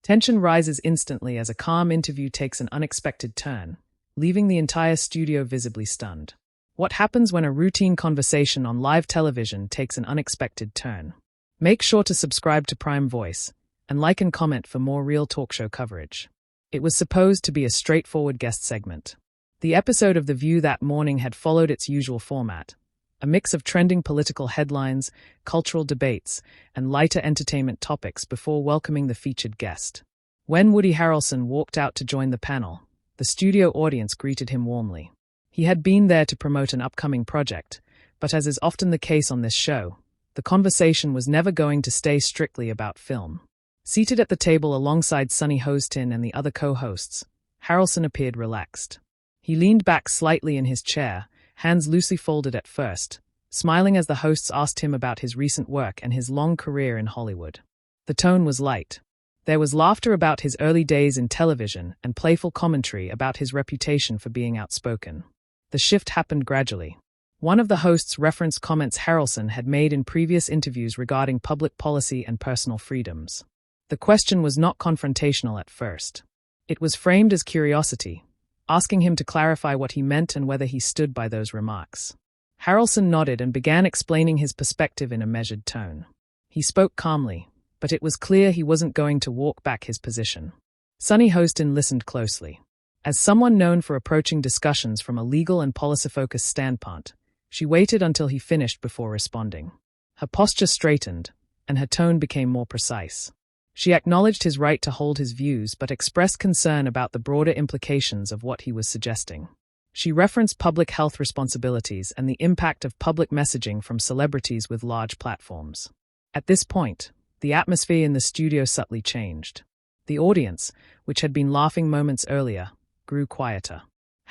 Tension rises instantly as a calm interview takes an unexpected turn, leaving the entire studio visibly stunned. What happens when a routine conversation on live television takes an unexpected turn? Make sure to subscribe to Prime Voice and like and comment for more real talk show coverage. It was supposed to be a straightforward guest segment. The episode of The View that morning had followed its usual format, a mix of trending political headlines, cultural debates, and lighter entertainment topics before welcoming the featured guest. When Woody Harrelson walked out to join the panel, the studio audience greeted him warmly. He had been there to promote an upcoming project, but as is often the case on this show, the conversation was never going to stay strictly about film. Seated at the table alongside Sunny Hostin and the other co-hosts, Harrelson appeared relaxed. He leaned back slightly in his chair, hands loosely folded at first, smiling as the hosts asked him about his recent work and his long career in Hollywood. The tone was light. There was laughter about his early days in television and playful commentary about his reputation for being outspoken. The shift happened gradually. One of the hosts referenced comments Harrelson had made in previous interviews regarding public policy and personal freedoms. The question was not confrontational at first. It was framed as curiosity, asking him to clarify what he meant and whether he stood by those remarks. Harrelson nodded and began explaining his perspective in a measured tone. He spoke calmly, but it was clear he wasn't going to walk back his position. Sunny Hostin listened closely. As someone known for approaching discussions from a legal and policy-focused standpoint, she waited until he finished before responding. Her posture straightened, and her tone became more precise. She acknowledged his right to hold his views but expressed concern about the broader implications of what he was suggesting. She referenced public health responsibilities and the impact of public messaging from celebrities with large platforms. At this point, the atmosphere in the studio subtly changed. The audience, which had been laughing moments earlier, grew quieter.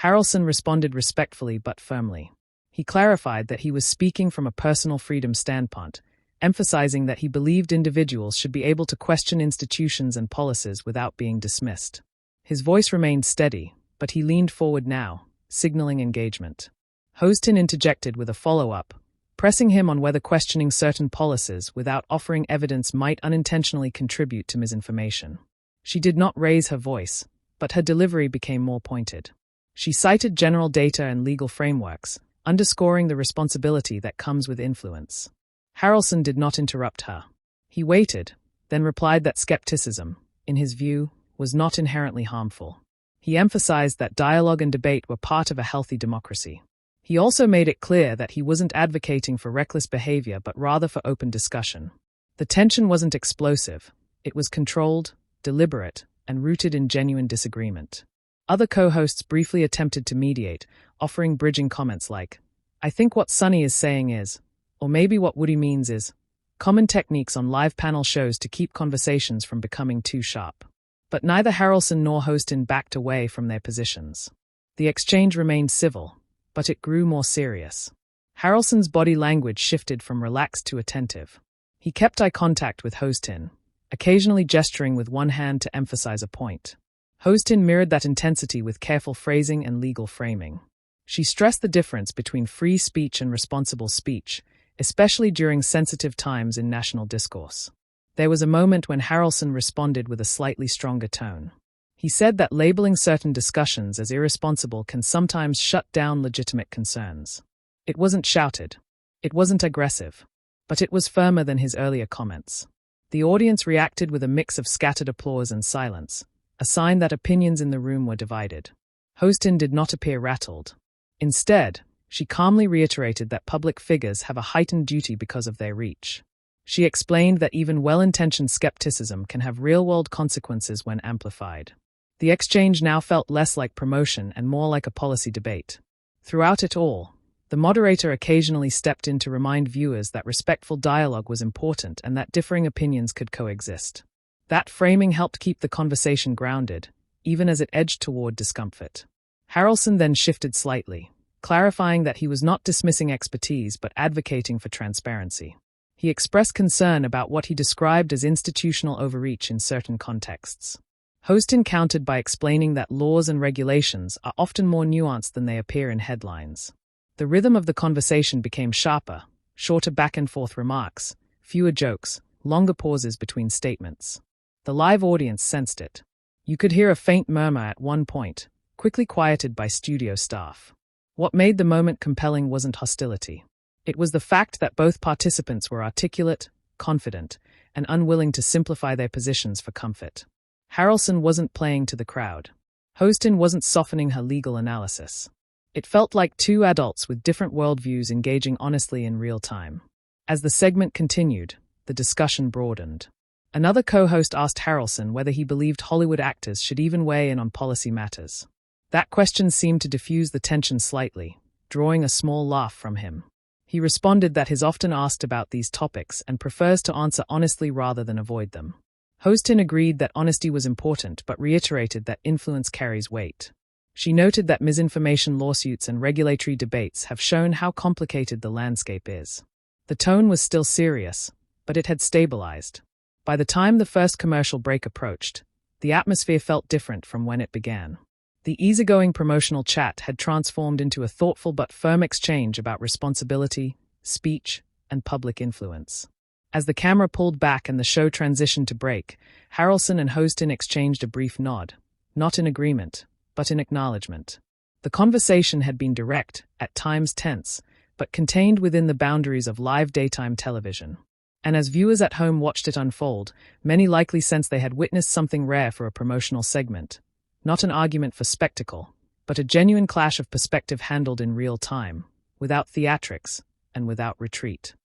Harrelson responded respectfully but firmly. He clarified that he was speaking from a personal freedom standpoint, emphasizing that he believed individuals should be able to question institutions and policies without being dismissed. His voice remained steady, but he leaned forward now, signaling engagement. Hostin interjected with a follow-up, pressing him on whether questioning certain policies without offering evidence might unintentionally contribute to misinformation. She did not raise her voice, but her delivery became more pointed. She cited general data and legal frameworks, underscoring the responsibility that comes with influence. Harrelson did not interrupt her. He waited, then replied that skepticism, in his view, was not inherently harmful. He emphasized that dialogue and debate were part of a healthy democracy. He also made it clear that he wasn't advocating for reckless behavior but rather for open discussion. The tension wasn't explosive. It was controlled, deliberate, and rooted in genuine disagreement. Other co-hosts briefly attempted to mediate, offering bridging comments like, "I think what Sunny is saying is," or maybe what Woody means is, common techniques on live panel shows to keep conversations from becoming too sharp. But neither Harrelson nor Hostin backed away from their positions. The exchange remained civil, but it grew more serious. Harrelson's body language shifted from relaxed to attentive. He kept eye contact with Hostin, occasionally gesturing with one hand to emphasize a point. Hostin mirrored that intensity with careful phrasing and legal framing. She stressed the difference between free speech and responsible speech, especially during sensitive times in national discourse. There was a moment when Harrelson responded with a slightly stronger tone. He said that labeling certain discussions as irresponsible can sometimes shut down legitimate concerns. It wasn't shouted. It wasn't aggressive. But it was firmer than his earlier comments. The audience reacted with a mix of scattered applause and silence, a sign that opinions in the room were divided. Hostin did not appear rattled. Instead, she calmly reiterated that public figures have a heightened duty because of their reach. She explained that even well-intentioned skepticism can have real-world consequences when amplified. The exchange now felt less like promotion and more like a policy debate. Throughout it all, the moderator occasionally stepped in to remind viewers that respectful dialogue was important and that differing opinions could coexist. That framing helped keep the conversation grounded, even as it edged toward discomfort. Harrelson then shifted slightly, clarifying that he was not dismissing expertise but advocating for transparency. He expressed concern about what he described as institutional overreach in certain contexts. Hostin countered by explaining that laws and regulations are often more nuanced than they appear in headlines. The rhythm of the conversation became sharper, shorter back-and-forth remarks, fewer jokes, longer pauses between statements. The live audience sensed it. You could hear a faint murmur at one point, quickly quieted by studio staff. What made the moment compelling wasn't hostility. It was the fact that both participants were articulate, confident, and unwilling to simplify their positions for comfort. Harrelson wasn't playing to the crowd. Hostin wasn't softening her legal analysis. It felt like two adults with different worldviews engaging honestly in real time. As the segment continued, the discussion broadened. Another co-host asked Harrelson whether he believed Hollywood actors should even weigh in on policy matters. That question seemed to diffuse the tension slightly, drawing a small laugh from him. He responded that he's often asked about these topics and prefers to answer honestly rather than avoid them. Hostin agreed that honesty was important but reiterated that influence carries weight. She noted that misinformation lawsuits and regulatory debates have shown how complicated the landscape is. The tone was still serious, but it had stabilized. By the time the first commercial break approached, the atmosphere felt different from when it began. The easygoing promotional chat had transformed into a thoughtful but firm exchange about responsibility, speech, and public influence. As the camera pulled back and the show transitioned to break, Harrelson and Hostin exchanged a brief nod, not in agreement, but in acknowledgement. The conversation had been direct, at times tense, but contained within the boundaries of live daytime television. And as viewers at home watched it unfold, many likely sensed they had witnessed something rare for a promotional segment. Not an argument for spectacle, but a genuine clash of perspective handled in real time, without theatrics, and without retreat.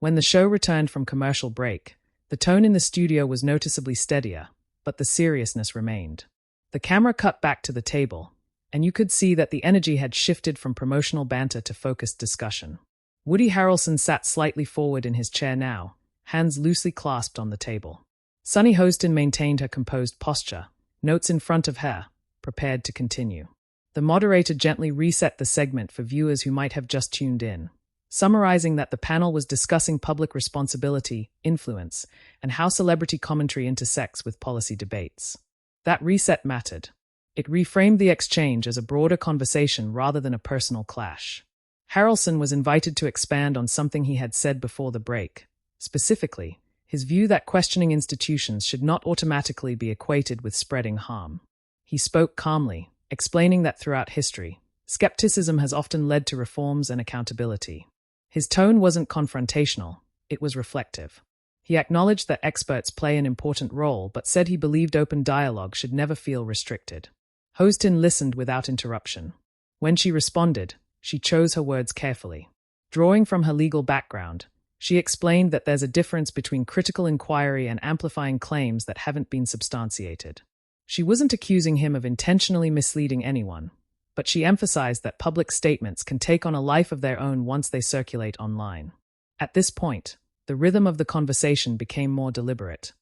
When the show returned from commercial break, the tone in the studio was noticeably steadier, but the seriousness remained. The camera cut back to the table, and you could see that the energy had shifted from promotional banter to focused discussion. Woody Harrelson sat slightly forward in his chair now, hands loosely clasped on the table. Sunny Hostin maintained her composed posture, notes in front of her, prepared to continue. The moderator gently reset the segment for viewers who might have just tuned in, summarizing that the panel was discussing public responsibility, influence, and how celebrity commentary intersects with policy debates. That reset mattered. It reframed the exchange as a broader conversation rather than a personal clash. Harrelson was invited to expand on something he had said before the break, specifically, his view that questioning institutions should not automatically be equated with spreading harm. He spoke calmly, explaining that throughout history, skepticism has often led to reforms and accountability. His tone wasn't confrontational, it was reflective. He acknowledged that experts play an important role but said he believed open dialogue should never feel restricted. Hostin listened without interruption. When she responded, she chose her words carefully. Drawing from her legal background, she explained that there's a difference between critical inquiry and amplifying claims that haven't been substantiated. She wasn't accusing him of intentionally misleading anyone, but she emphasized that public statements can take on a life of their own once they circulate online. At this point, the rhythm of the conversation became more deliberate.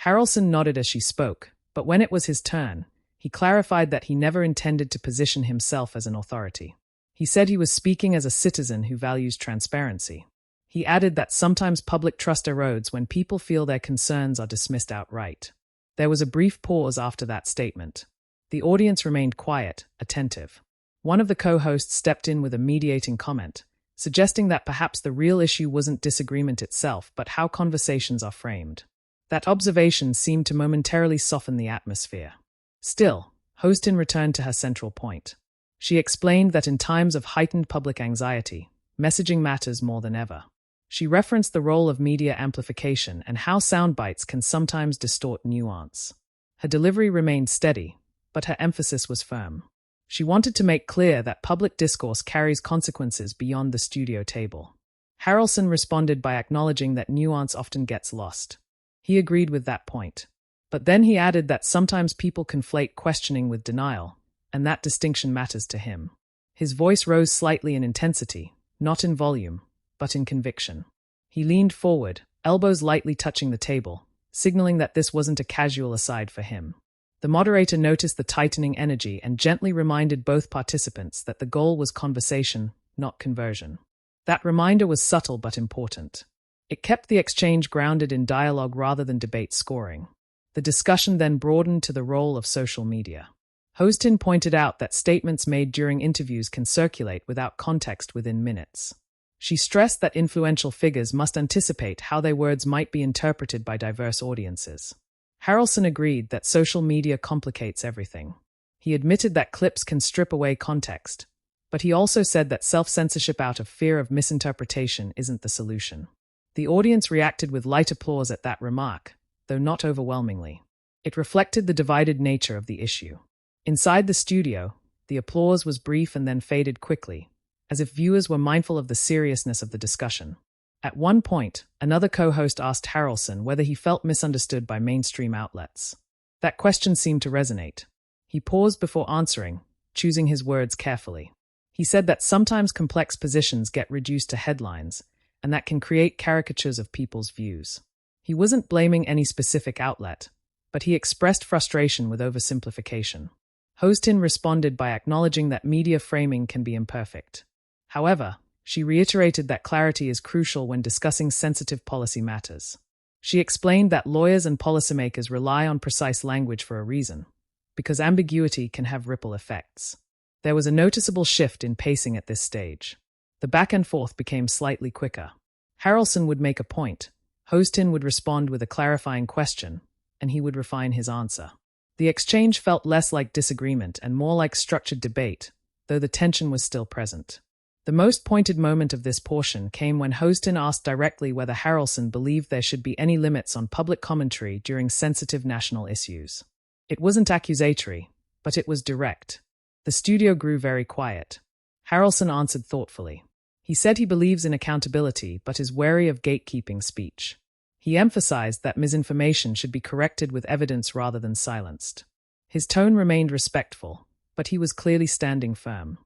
Harrelson nodded as she spoke, but when it was his turn, he clarified that he never intended to position himself as an authority. He said he was speaking as a citizen who values transparency. He added that sometimes public trust erodes when people feel their concerns are dismissed outright. There was a brief pause after that statement. The audience remained quiet, attentive. One of the co-hosts stepped in with a mediating comment, suggesting that perhaps the real issue wasn't disagreement itself, but how conversations are framed. That observation seemed to momentarily soften the atmosphere. Still, Hostin returned to her central point. She explained that in times of heightened public anxiety, messaging matters more than ever. She referenced the role of media amplification and how soundbites can sometimes distort nuance. Her delivery remained steady, but her emphasis was firm. She wanted to make clear that public discourse carries consequences beyond the studio table. Harrelson responded by acknowledging that nuance often gets lost. He agreed with that point. But then he added that sometimes people conflate questioning with denial, and that distinction matters to him. His voice rose slightly in intensity, not in volume, but in conviction. He leaned forward, elbows lightly touching the table, signaling that this wasn't a casual aside for him. The moderator noticed the tightening energy and gently reminded both participants that the goal was conversation, not conversion. That reminder was subtle but important. It kept the exchange grounded in dialogue rather than debate scoring. The discussion then broadened to the role of social media. Hostin pointed out that statements made during interviews can circulate without context within minutes. She stressed that influential figures must anticipate how their words might be interpreted by diverse audiences. Harrelson agreed that social media complicates everything. He admitted that clips can strip away context, but he also said that self-censorship out of fear of misinterpretation isn't the solution. The audience reacted with light applause at that remark, though not overwhelmingly. It reflected the divided nature of the issue. Inside the studio, the applause was brief and then faded quickly, as if viewers were mindful of the seriousness of the discussion. At one point, another co-host asked Harrelson whether he felt misunderstood by mainstream outlets. That question seemed to resonate. He paused before answering, choosing his words carefully. He said that sometimes complex positions get reduced to headlines, and that can create caricatures of people's views. He wasn't blaming any specific outlet, but he expressed frustration with oversimplification. Hostin responded by acknowledging that media framing can be imperfect. However, she reiterated that clarity is crucial when discussing sensitive policy matters. She explained that lawyers and policymakers rely on precise language for a reason, because ambiguity can have ripple effects. There was a noticeable shift in pacing at this stage. The back and forth became slightly quicker. Harrelson would make a point, Hostin would respond with a clarifying question, and he would refine his answer. The exchange felt less like disagreement and more like structured debate, though the tension was still present. The most pointed moment of this portion came when Hostin asked directly whether Harrelson believed there should be any limits on public commentary during sensitive national issues. It wasn't accusatory, but it was direct. The studio grew very quiet. Harrelson answered thoughtfully. He said he believes in accountability but is wary of gatekeeping speech. He emphasized that misinformation should be corrected with evidence rather than silenced. His tone remained respectful, but he was clearly standing firm.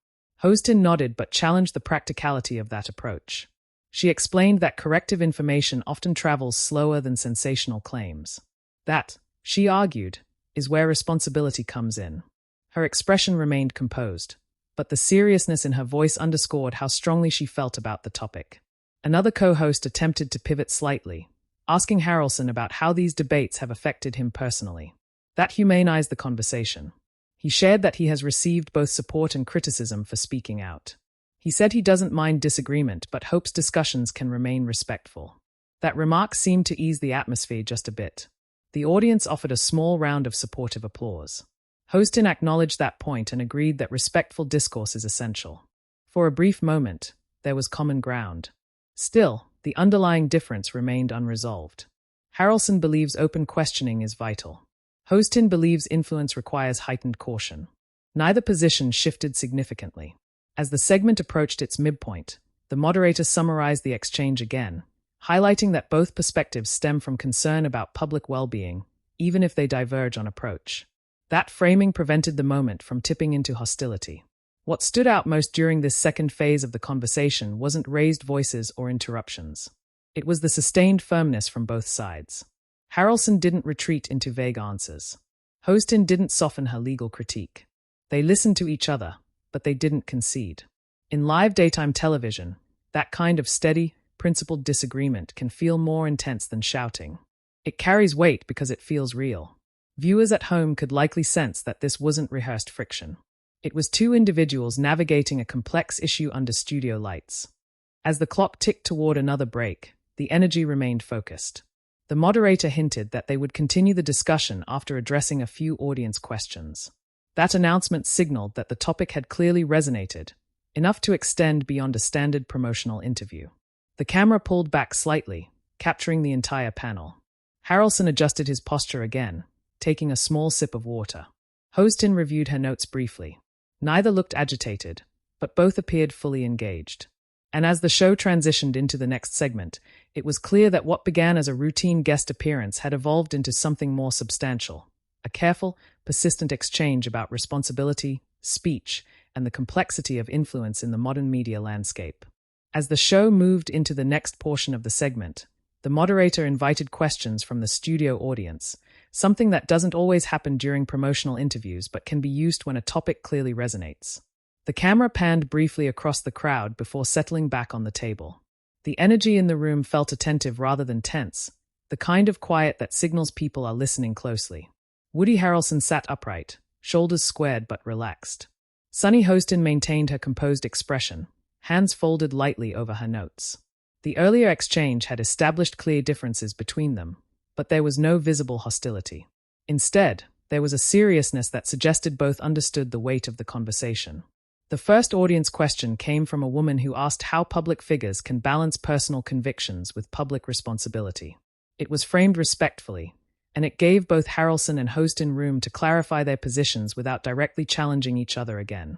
Hostin nodded but challenged the practicality of that approach. She explained that corrective information often travels slower than sensational claims. That, she argued, is where responsibility comes in. Her expression remained composed, but the seriousness in her voice underscored how strongly she felt about the topic. Another co-host attempted to pivot slightly, asking Harrelson about how these debates have affected him personally. That humanized the conversation. He shared that he has received both support and criticism for speaking out. He said he doesn't mind disagreement but hopes discussions can remain respectful. That remark seemed to ease the atmosphere just a bit. The audience offered a small round of supportive applause. Hostin acknowledged that point and agreed that respectful discourse is essential. For a brief moment, there was common ground. Still, the underlying difference remained unresolved. Harrelson believes open questioning is vital. Hostin believes influence requires heightened caution. Neither position shifted significantly. As the segment approached its midpoint, the moderator summarized the exchange again, highlighting that both perspectives stem from concern about public well-being, even if they diverge on approach. That framing prevented the moment from tipping into hostility. What stood out most during this second phase of the conversation wasn't raised voices or interruptions. It was the sustained firmness from both sides. Harrelson didn't retreat into vague answers. Hostin didn't soften her legal critique. They listened to each other, but they didn't concede. In live daytime television, that kind of steady, principled disagreement can feel more intense than shouting. It carries weight because it feels real. Viewers at home could likely sense that this wasn't rehearsed friction. It was two individuals navigating a complex issue under studio lights. As the clock ticked toward another break, the energy remained focused. The moderator hinted that they would continue the discussion after addressing a few audience questions. That announcement signaled that the topic had clearly resonated, enough to extend beyond a standard promotional interview. The camera pulled back slightly, capturing the entire panel. Harrelson adjusted his posture again, taking a small sip of water. Hostin reviewed her notes briefly. Neither looked agitated, but both appeared fully engaged. And as the show transitioned into the next segment, it was clear that what began as a routine guest appearance had evolved into something more substantial. A careful, persistent exchange about responsibility, speech, and the complexity of influence in the modern media landscape. As the show moved into the next portion of the segment, the moderator invited questions from the studio audience, something that doesn't always happen during promotional interviews but can be used when a topic clearly resonates. The camera panned briefly across the crowd before settling back on the table. The energy in the room felt attentive rather than tense, the kind of quiet that signals people are listening closely. Woody Harrelson sat upright, shoulders squared but relaxed. Sunny Hostin maintained her composed expression, hands folded lightly over her notes. The earlier exchange had established clear differences between them, but there was no visible hostility. Instead, there was a seriousness that suggested both understood the weight of the conversation. The first audience question came from a woman who asked how public figures can balance personal convictions with public responsibility. It was framed respectfully, and it gave both Harrelson and Hostin room to clarify their positions without directly challenging each other again.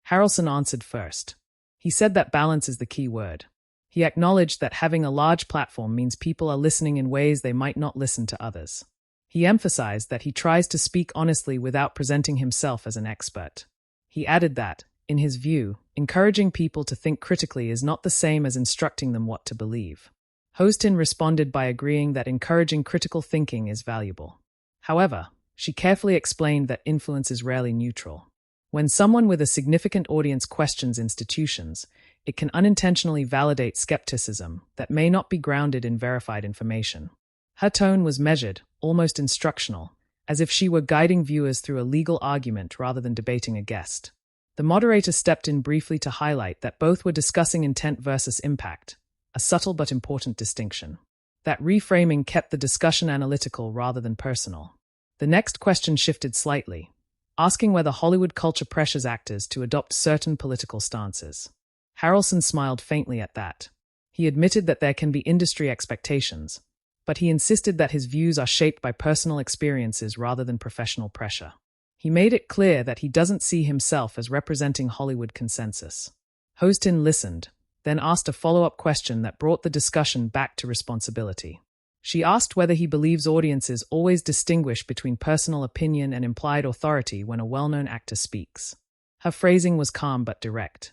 Harrelson answered first. He said that balance is the key word. He acknowledged that having a large platform means people are listening in ways they might not listen to others. He emphasized that he tries to speak honestly without presenting himself as an expert. He added that, in his view, encouraging people to think critically is not the same as instructing them what to believe. Hostin responded by agreeing that encouraging critical thinking is valuable. However, she carefully explained that influence is rarely neutral. When someone with a significant audience questions institutions, it can unintentionally validate skepticism that may not be grounded in verified information. Her tone was measured, almost instructional, as if she were guiding viewers through a legal argument rather than debating a guest. The moderator stepped in briefly to highlight that both were discussing intent versus impact, a subtle but important distinction. That reframing kept the discussion analytical rather than personal. The next question shifted slightly, asking whether Hollywood culture pressures actors to adopt certain political stances. Harrelson smiled faintly at that. He admitted that there can be industry expectations, but he insisted that his views are shaped by personal experiences rather than professional pressure. He made it clear that he doesn't see himself as representing Hollywood consensus. Hostin listened, then asked a follow-up question that brought the discussion back to responsibility. She asked whether he believes audiences always distinguish between personal opinion and implied authority when a well-known actor speaks. Her phrasing was calm but direct.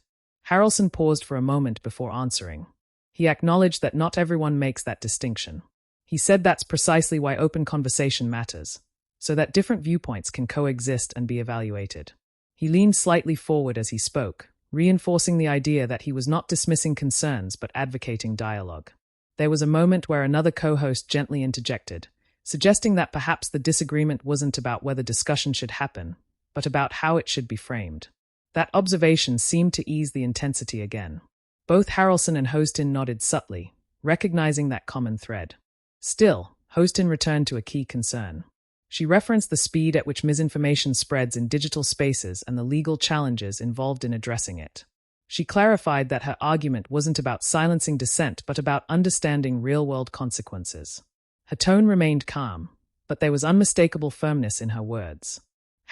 Harrelson paused for a moment before answering. He acknowledged that not everyone makes that distinction. He said that's precisely why open conversation matters, so that different viewpoints can coexist and be evaluated. He leaned slightly forward as he spoke, reinforcing the idea that he was not dismissing concerns but advocating dialogue. There was a moment where another co-host gently interjected, suggesting that perhaps the disagreement wasn't about whether discussion should happen, but about how it should be framed. That observation seemed to ease the intensity again. Both Harrelson and Hostin nodded subtly, recognizing that common thread. Still, Hostin returned to a key concern. She referenced the speed at which misinformation spreads in digital spaces and the legal challenges involved in addressing it. She clarified that her argument wasn't about silencing dissent but about understanding real-world consequences. Her tone remained calm, but there was unmistakable firmness in her words.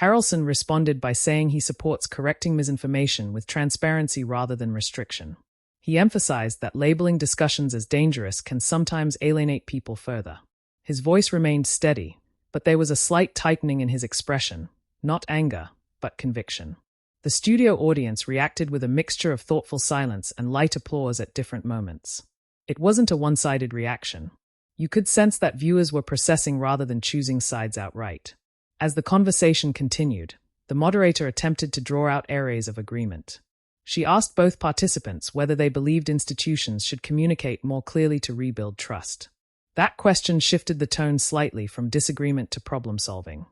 Harrelson responded by saying he supports correcting misinformation with transparency rather than restriction. He emphasized that labeling discussions as dangerous can sometimes alienate people further. His voice remained steady, but there was a slight tightening in his expression, not anger, but conviction. The studio audience reacted with a mixture of thoughtful silence and light applause at different moments. It wasn't a one-sided reaction. You could sense that viewers were processing rather than choosing sides outright. As the conversation continued, the moderator attempted to draw out areas of agreement. She asked both participants whether they believed institutions should communicate more clearly to rebuild trust. That question shifted the tone slightly from disagreement to problem-solving.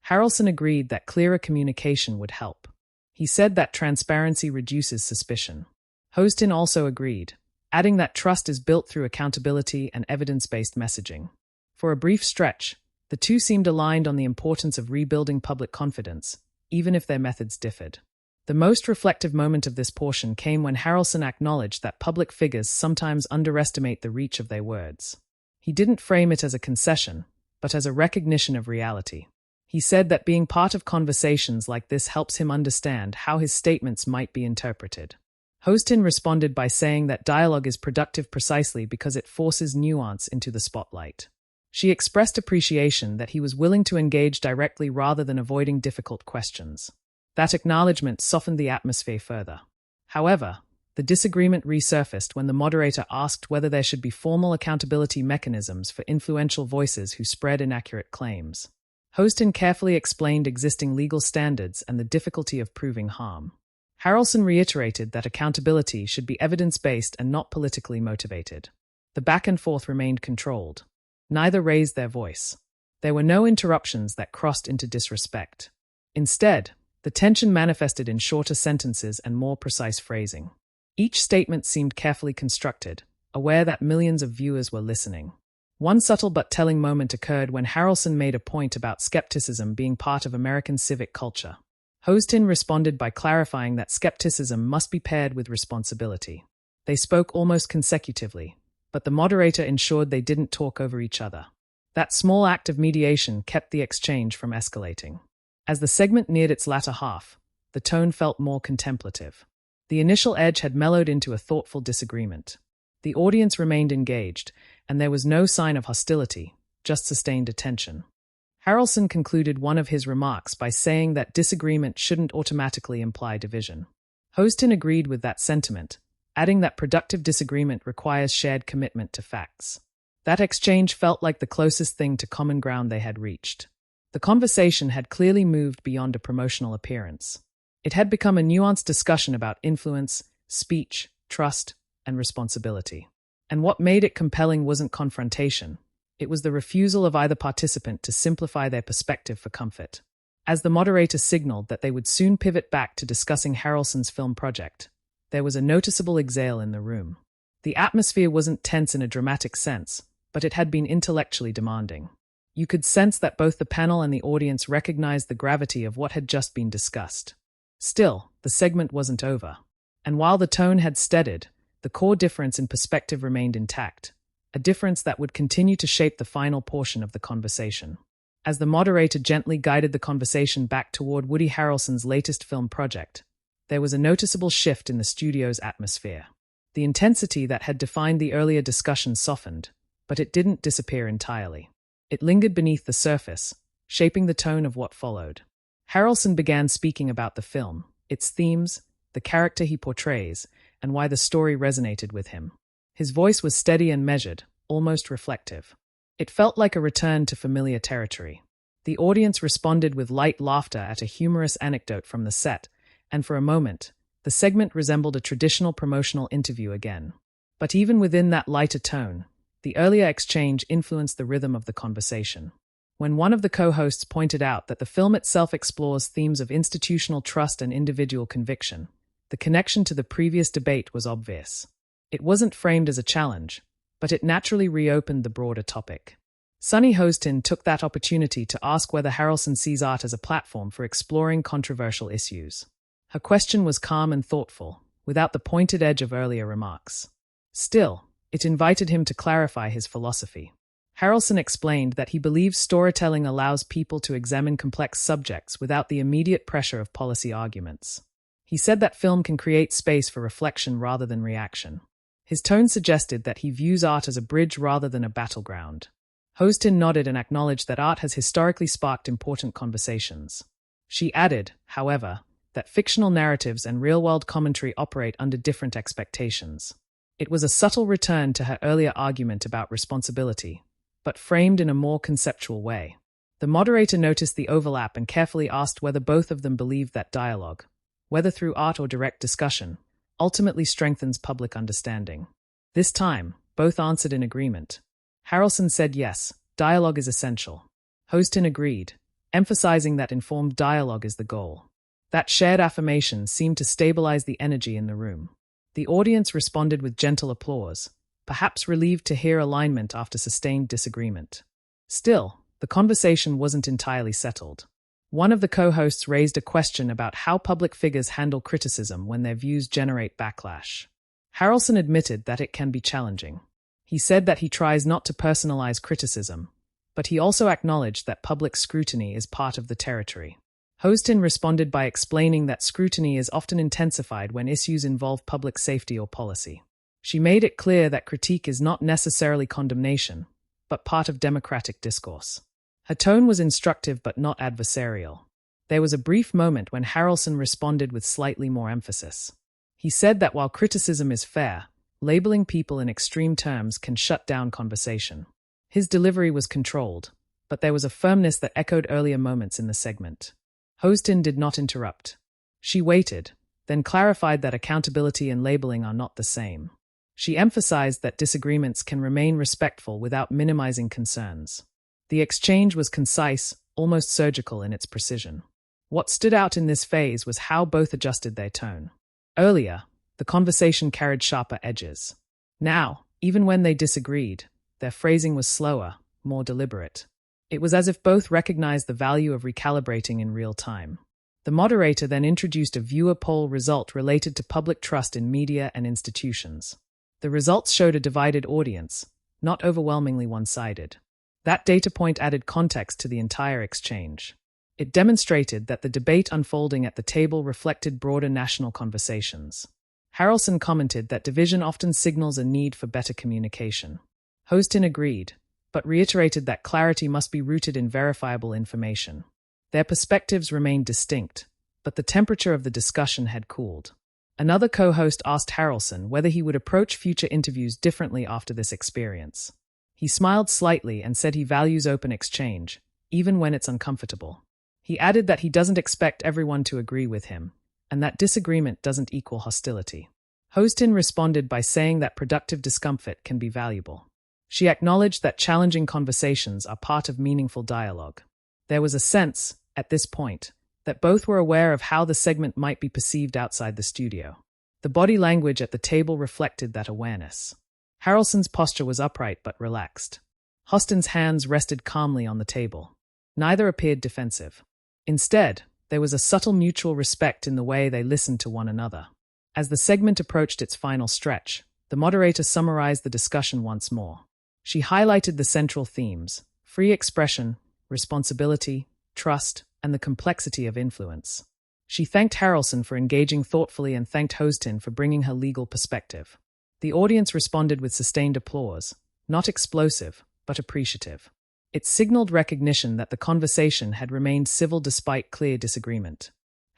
Harrelson agreed that clearer communication would help. He said that transparency reduces suspicion. Hostin also agreed, adding that trust is built through accountability and evidence-based messaging. For a brief stretch, the two seemed aligned on the importance of rebuilding public confidence, even if their methods differed. The most reflective moment of this portion came when Harrelson acknowledged that public figures sometimes underestimate the reach of their words. He didn't frame it as a concession, but as a recognition of reality. He said that being part of conversations like this helps him understand how his statements might be interpreted. Hostin responded by saying that dialogue is productive precisely because it forces nuance into the spotlight. She expressed appreciation that he was willing to engage directly rather than avoiding difficult questions. That acknowledgement softened the atmosphere further. However, the disagreement resurfaced when the moderator asked whether there should be formal accountability mechanisms for influential voices who spread inaccurate claims. Hostin carefully explained existing legal standards and the difficulty of proving harm. Harrelson reiterated that accountability should be evidence-based and not politically motivated. The back and forth remained controlled. Neither raised their voice. There were no interruptions that crossed into disrespect. Instead, the tension manifested in shorter sentences and more precise phrasing. Each statement seemed carefully constructed, aware that millions of viewers were listening. One subtle but telling moment occurred when Harrelson made a point about skepticism being part of American civic culture. Hostin responded by clarifying that skepticism must be paired with responsibility. They spoke almost consecutively, but the moderator ensured they didn't talk over each other. That small act of mediation kept the exchange from escalating. As the segment neared its latter half, the tone felt more contemplative. The initial edge had mellowed into a thoughtful disagreement. The audience remained engaged, and there was no sign of hostility, just sustained attention. Harrelson concluded one of his remarks by saying that disagreement shouldn't automatically imply division. Hostin agreed with that sentiment, adding that productive disagreement requires shared commitment to facts. That exchange felt like the closest thing to common ground they had reached. The conversation had clearly moved beyond a promotional appearance. It had become a nuanced discussion about influence, speech, trust, and responsibility. And what made it compelling wasn't confrontation. It was the refusal of either participant to simplify their perspective for comfort. As the moderator signaled that they would soon pivot back to discussing Harrelson's film project, there was a noticeable exhale in the room. The atmosphere wasn't tense in a dramatic sense, but it had been intellectually demanding. You could sense that both the panel and the audience recognized the gravity of what had just been discussed. Still, the segment wasn't over. And while the tone had steadied, the core difference in perspective remained intact, a difference that would continue to shape the final portion of the conversation. As the moderator gently guided the conversation back toward Woody Harrelson's latest film project, there was a noticeable shift in the studio's atmosphere. The intensity that had defined the earlier discussion softened, but it didn't disappear entirely. It lingered beneath the surface, shaping the tone of what followed. Harrelson began speaking about the film, its themes, the character he portrays, and why the story resonated with him. His voice was steady and measured, almost reflective. It felt like a return to familiar territory. The audience responded with light laughter at a humorous anecdote from the set, and for a moment, the segment resembled a traditional promotional interview again. But even within that lighter tone, the earlier exchange influenced the rhythm of the conversation. When one of the co-hosts pointed out that the film itself explores themes of institutional trust and individual conviction, the connection to the previous debate was obvious. It wasn't framed as a challenge, but it naturally reopened the broader topic. Sunny Hostin took that opportunity to ask whether Harrelson sees art as a platform for exploring controversial issues. Her question was calm and thoughtful, without the pointed edge of earlier remarks. Still, it invited him to clarify his philosophy. Harrelson explained that he believes storytelling allows people to examine complex subjects without the immediate pressure of policy arguments. He said that film can create space for reflection rather than reaction. His tone suggested that he views art as a bridge rather than a battleground. Hostin nodded and acknowledged that art has historically sparked important conversations. She added, however, that fictional narratives and real-world commentary operate under different expectations. It was a subtle return to her earlier argument about responsibility, but framed in a more conceptual way. The moderator noticed the overlap and carefully asked whether both of them believed that dialogue, whether through art or direct discussion, ultimately strengthens public understanding. This time, both answered in agreement. Harrelson said yes, dialogue is essential. Hostin agreed, emphasizing that informed dialogue is the goal. That shared affirmation seemed to stabilize the energy in the room. The audience responded with gentle applause, perhaps relieved to hear alignment after sustained disagreement. Still, the conversation wasn't entirely settled. One of the co-hosts raised a question about how public figures handle criticism when their views generate backlash. Harrelson admitted that it can be challenging. He said that he tries not to personalize criticism, but he also acknowledged that public scrutiny is part of the territory. Hostin responded by explaining that scrutiny is often intensified when issues involve public safety or policy. She made it clear that critique is not necessarily condemnation, but part of democratic discourse. Her tone was instructive but not adversarial. There was a brief moment when Harrelson responded with slightly more emphasis. He said that while criticism is fair, labeling people in extreme terms can shut down conversation. His delivery was controlled, but there was a firmness that echoed earlier moments in the segment. Hostin did not interrupt. She waited, then clarified that accountability and labeling are not the same. She emphasized that disagreements can remain respectful without minimizing concerns. The exchange was concise, almost surgical in its precision. What stood out in this phase was how both adjusted their tone. Earlier, the conversation carried sharper edges. Now, even when they disagreed, Their phrasing was slower, more deliberate. It was as if both recognized the value of recalibrating in real time. The moderator then introduced a viewer poll result related to public trust in media and institutions. The results showed a divided audience, not overwhelmingly one-sided. That data point added context to the entire exchange. It demonstrated that the debate unfolding at the table reflected broader national conversations. Harrelson commented that division often signals a need for better communication. Hostin agreed, but reiterated that clarity must be rooted in verifiable information. Their perspectives remained distinct, but the temperature of the discussion had cooled. Another co-host asked Harrelson whether he would approach future interviews differently after this experience. He smiled slightly and said he values open exchange, even when it's uncomfortable. He added that he doesn't expect everyone to agree with him, and that disagreement doesn't equal hostility. Hostin responded by saying that productive discomfort can be valuable. She acknowledged that challenging conversations are part of meaningful dialogue. There was a sense, at this point, that both were aware of how the segment might be perceived outside the studio. The body language at the table reflected that awareness. Harrelson's posture was upright but relaxed. Hostin's hands rested calmly on the table. Neither appeared defensive. Instead, there was a subtle mutual respect in the way they listened to one another. As the segment approached its final stretch, the moderator summarized the discussion once more. She highlighted the central themes: free expression, responsibility, trust, and the complexity of influence. She thanked Harrelson for engaging thoughtfully and thanked Hostin for bringing her legal perspective. The audience responded with sustained applause, not explosive, but appreciative. It signaled recognition that the conversation had remained civil despite clear disagreement.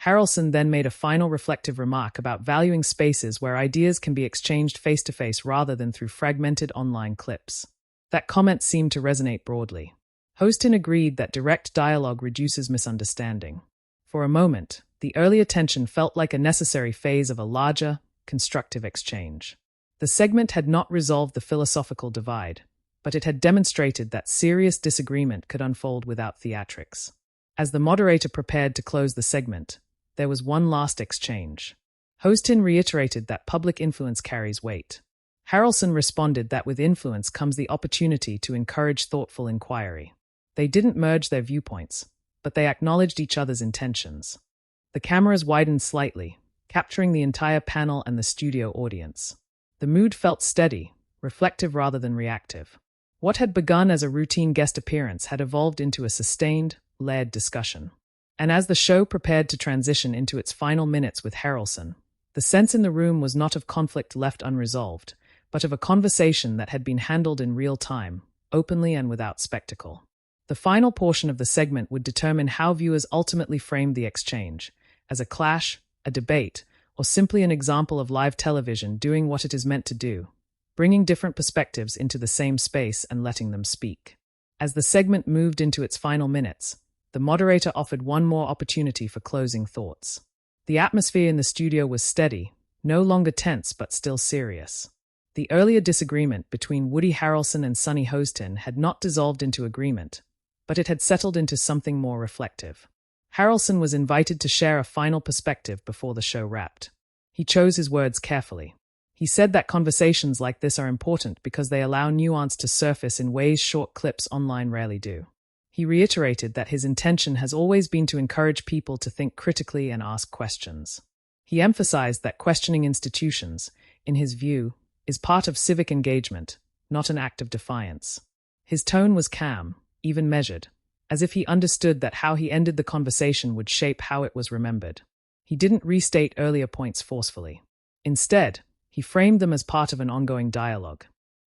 Harrelson then made a final reflective remark about valuing spaces where ideas can be exchanged face-to-face rather than through fragmented online clips. That comment seemed to resonate broadly. Hostin agreed that direct dialogue reduces misunderstanding. For a moment, the earlier tension felt like a necessary phase of a larger, constructive exchange. The segment had not resolved the philosophical divide, but it had demonstrated that serious disagreement could unfold without theatrics. As the moderator prepared to close the segment, there was one last exchange. Hostin reiterated that public influence carries weight. Harrelson responded that with influence comes the opportunity to encourage thoughtful inquiry. They didn't merge their viewpoints, but they acknowledged each other's intentions. The cameras widened slightly, capturing the entire panel and the studio audience. The mood felt steady, reflective rather than reactive. What had begun as a routine guest appearance had evolved into a sustained, layered discussion. And as the show prepared to transition into its final minutes with Harrelson, the sense in the room was not of conflict left unresolved, but of a conversation that had been handled in real time, openly and without spectacle. The final portion of the segment would determine how viewers ultimately framed the exchange, as a clash, a debate, or simply an example of live television doing what it is meant to do, bringing different perspectives into the same space and letting them speak. As the segment moved into its final minutes, the moderator offered one more opportunity for closing thoughts. The atmosphere in the studio was steady, no longer tense but still serious. The earlier disagreement between Woody Harrelson and Sunny Hostin had not dissolved into agreement, but it had settled into something more reflective. Harrelson was invited to share a final perspective before the show wrapped. He chose his words carefully. He said that conversations like this are important because they allow nuance to surface in ways short clips online rarely do. He reiterated that his intention has always been to encourage people to think critically and ask questions. He emphasized that questioning institutions, in his view, is part of civic engagement, not an act of defiance. His tone was calm, even measured, as if he understood that how he ended the conversation would shape how it was remembered. He didn't restate earlier points forcefully. Instead, he framed them as part of an ongoing dialogue.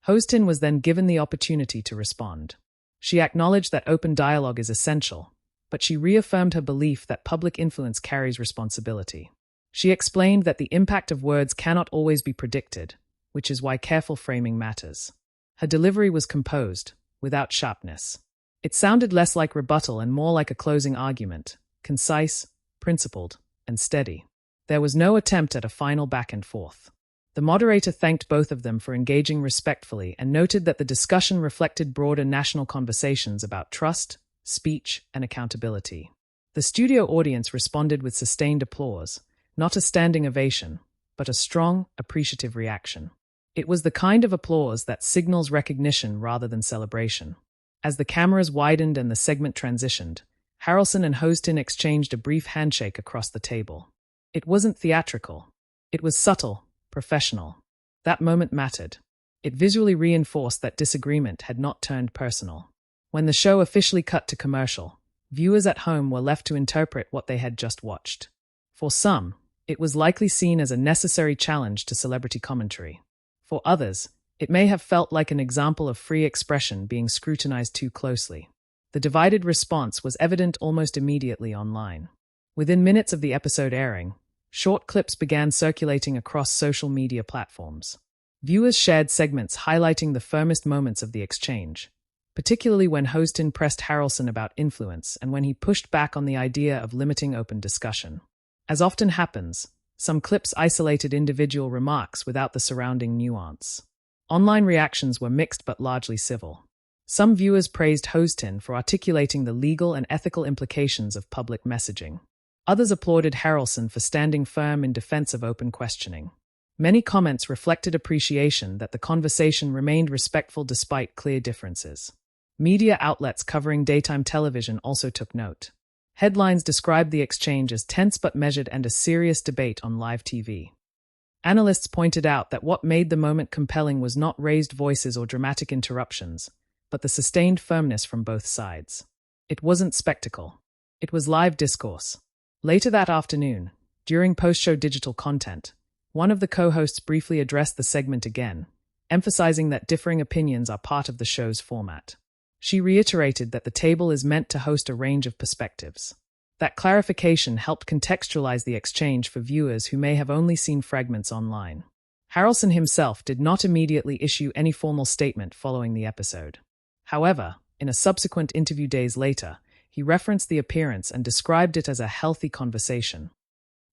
Hostin was then given the opportunity to respond. She acknowledged that open dialogue is essential, but she reaffirmed her belief that public influence carries responsibility. She explained that the impact of words cannot always be predicted, which is why careful framing matters. Her delivery was composed, without sharpness. It sounded less like rebuttal and more like a closing argument, concise, principled, and steady. There was no attempt at a final back and forth. The moderator thanked both of them for engaging respectfully and noted that the discussion reflected broader national conversations about trust, speech, and accountability. The studio audience responded with sustained applause, not a standing ovation, but a strong, appreciative reaction. It was the kind of applause that signals recognition rather than celebration. As the cameras widened and the segment transitioned, Harrelson and Hostin exchanged a brief handshake across the table. It wasn't theatrical. It was subtle, professional. That moment mattered. It visually reinforced that disagreement had not turned personal. When the show officially cut to commercial, viewers at home were left to interpret what they had just watched. For some, it was likely seen as a necessary challenge to celebrity commentary. For others, it may have felt like an example of free expression being scrutinized too closely. The divided response was evident almost immediately online. Within minutes of the episode airing, short clips began circulating across social media platforms. Viewers shared segments highlighting the firmest moments of the exchange, particularly when Hostin pressed Harrelson about influence and when he pushed back on the idea of limiting open discussion. As often happens, some clips isolated individual remarks without the surrounding nuance. Online reactions were mixed but largely civil. Some viewers praised Hostin for articulating the legal and ethical implications of public messaging. Others applauded Harrelson for standing firm in defense of open questioning. Many comments reflected appreciation that the conversation remained respectful despite clear differences. Media outlets covering daytime television also took note. Headlines described the exchange as tense but measured and a serious debate on live TV. Analysts pointed out that what made the moment compelling was not raised voices or dramatic interruptions, but the sustained firmness from both sides. It wasn't spectacle. It was live discourse. Later that afternoon, during post-show digital content, one of the co-hosts briefly addressed the segment again, emphasizing that differing opinions are part of the show's format. She reiterated that the table is meant to host a range of perspectives. That clarification helped contextualize the exchange for viewers who may have only seen fragments online. Harrelson himself did not immediately issue any formal statement following the episode. However, in a subsequent interview days later, he referenced the appearance and described it as a healthy conversation.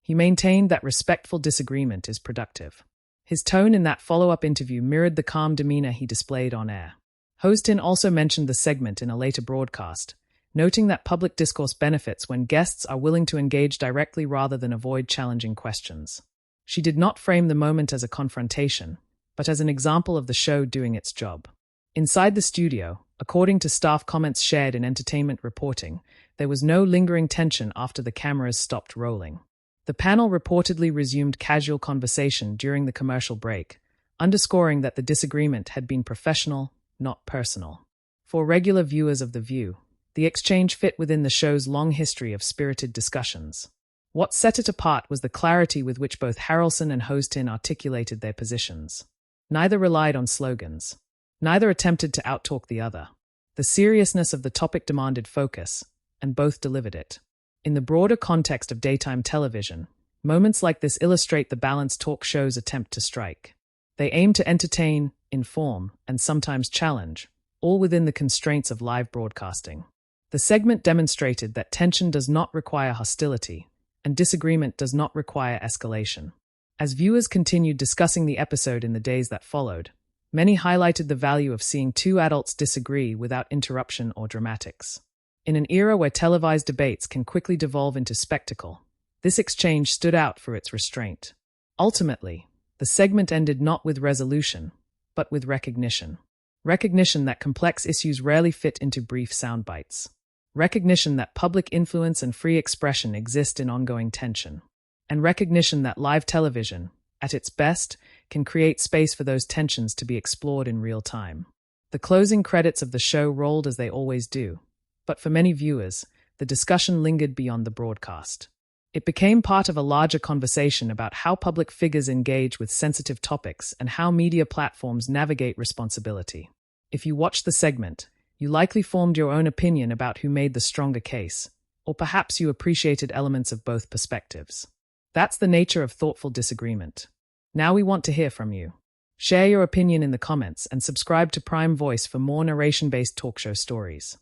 He maintained that respectful disagreement is productive. His tone in that follow-up interview mirrored the calm demeanor he displayed on air. Hostin also mentioned the segment in a later broadcast, noting that public discourse benefits when guests are willing to engage directly rather than avoid challenging questions. She did not frame the moment as a confrontation, but as an example of the show doing its job. Inside the studio, according to staff comments shared in entertainment reporting, there was no lingering tension after the cameras stopped rolling. The panel reportedly resumed casual conversation during the commercial break, underscoring that the disagreement had been professional, not personal. For regular viewers of The View, the exchange fit within the show's long history of spirited discussions. What set it apart was the clarity with which both Harrelson and Hostin articulated their positions. Neither relied on slogans. Neither attempted to outtalk the other. The seriousness of the topic demanded focus, and both delivered it. In the broader context of daytime television, moments like this illustrate the balance talk shows attempt to strike. They aim to entertain, inform, and sometimes challenge, all within the constraints of live broadcasting. The segment demonstrated that tension does not require hostility, and disagreement does not require escalation. As viewers continued discussing the episode in the days that followed, many highlighted the value of seeing two adults disagree without interruption or dramatics. In an era where televised debates can quickly devolve into spectacle, this exchange stood out for its restraint. Ultimately, the segment ended not with resolution, but with recognition. Recognition that complex issues rarely fit into brief sound bites. Recognition that public influence and free expression exist in ongoing tension. And recognition that live television, at its best, can create space for those tensions to be explored in real time. The closing credits of the show rolled as they always do, but for many viewers, the discussion lingered beyond the broadcast. It became part of a larger conversation about how public figures engage with sensitive topics and how media platforms navigate responsibility. If you watched the segment, you likely formed your own opinion about who made the stronger case, or perhaps you appreciated elements of both perspectives. That's the nature of thoughtful disagreement. Now we want to hear from you. Share your opinion in the comments and subscribe to Prime Voice for more narration-based talk show stories.